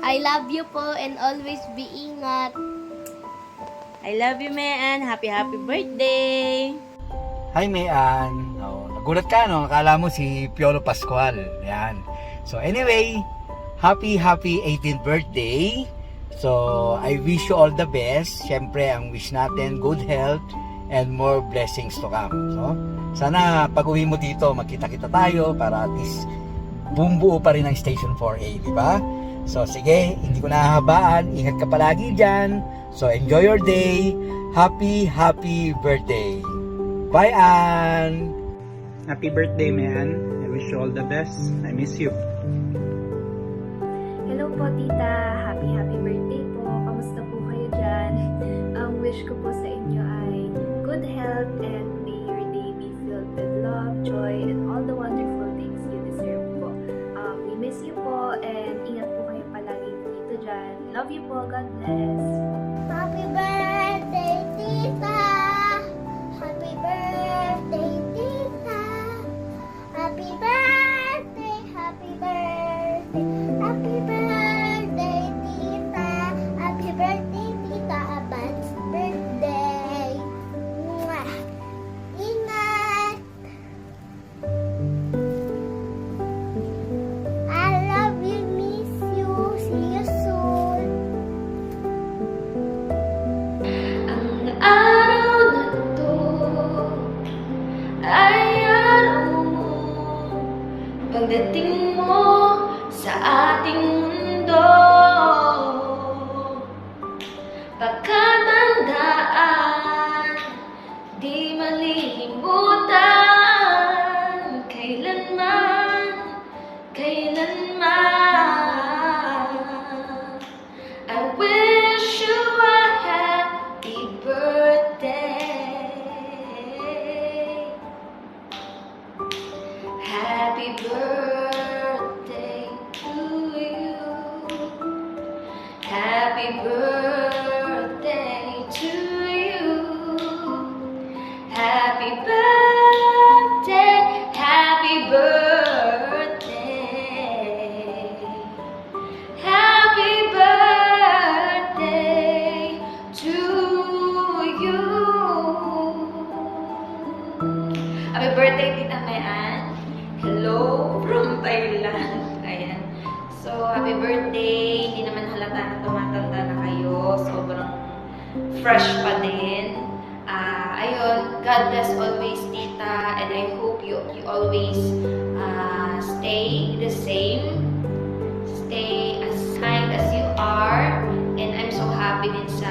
I love you po and always be ingat. I love you, Mayan. Happy birthday! Hi, Mayan. Oh, nagulat ka, no? Akala mo si Piolo Pascual. Yan. So, anyway, happy 18th birthday. So, I wish you all the best. Siyempre, ang wish natin, good health and more blessings to come. So, sana pag-uwi mo dito, magkita-kita tayo para at least buo pa rin ang Station 4A, di ba? So, sige, hindi ko nahahabaan. Ingat ka palagi dyan. So, enjoy your day. Happy birthday. Bye, Ann! Happy birthday, man. I wish you all the best. I miss you. Hello po, tita. Happy birthday po. Kamusta po kayo dyan? Ang wish ko po sa inyo ay good health and may your day be filled with love, joy, and all the wonderful things you deserve po. We miss you po and ingat po kayo palagi dito dyan. Love you po. God bless. Happy birthday, tita! Happy birthday, tita! Happy birthday, happy birthday, happy birthday, tita! Happy birthday, tita! Advance birthday! Mwah! Ingat! I love you, miss you, see you soon! Ang araw na to ay araw mo. Pagdating mo sa ating mundo, pagkatandaan, di malilimutan, kailanman. I wish you a happy birthday. Happy birthday to you. Happy birthday to you. Happy birthday, happy birthday. Happy birthday to you. Happy birthday, Tita Mayan. Hello from Thailand. Ayan. So, happy birthday. Hindi naman halata na tumatanda na kayo. Sobrang fresh pa din. Ayun, God bless always, Tita. And I hope you always stay the same. Stay as kind as you are. And I'm so happy din sa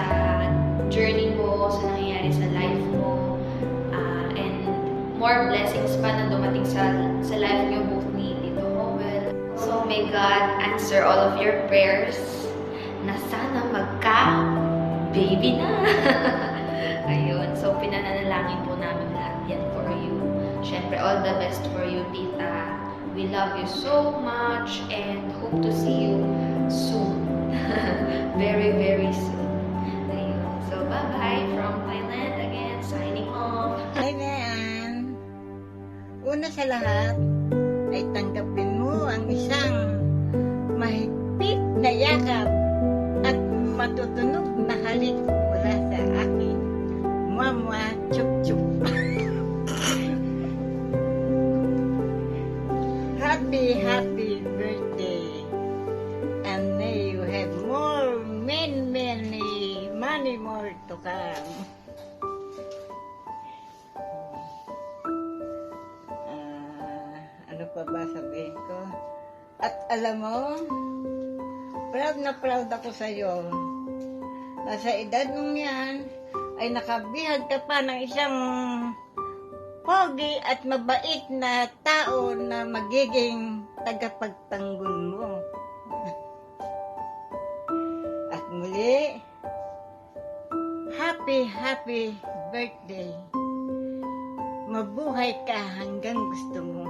journey mo, sa nangyayari sa life mo. And more blessings pa na dumating sa life niyo, both ni Tito Howell. So may God answer all of your prayers na sana magka-baby na. Ayun. So pinananalangin po namin lahat yan for you. Syempre, all the best for you, Tita. We love you so much and hope to see you soon. Very, very soon. Ayun. So, bye-bye from Thailand again. Signing off. Hi, Mayan. Una sa lahat, ay tanggapin mo ang isang mahigpit na yakap at matutunog na halik mula sa akin. Mwa, chup-chup. Happy birthday. And may you have many more to come. Ano pa ba sabihin ko? At alam mo, proud na proud ako sa'yo. Nasa edad mong yan, ay nakabihag ka pa ng isang pogi at mabait na tao na magiging tagapagtanggol mo. At muli, happy birthday. Mabuhay ka hanggang gusto mo.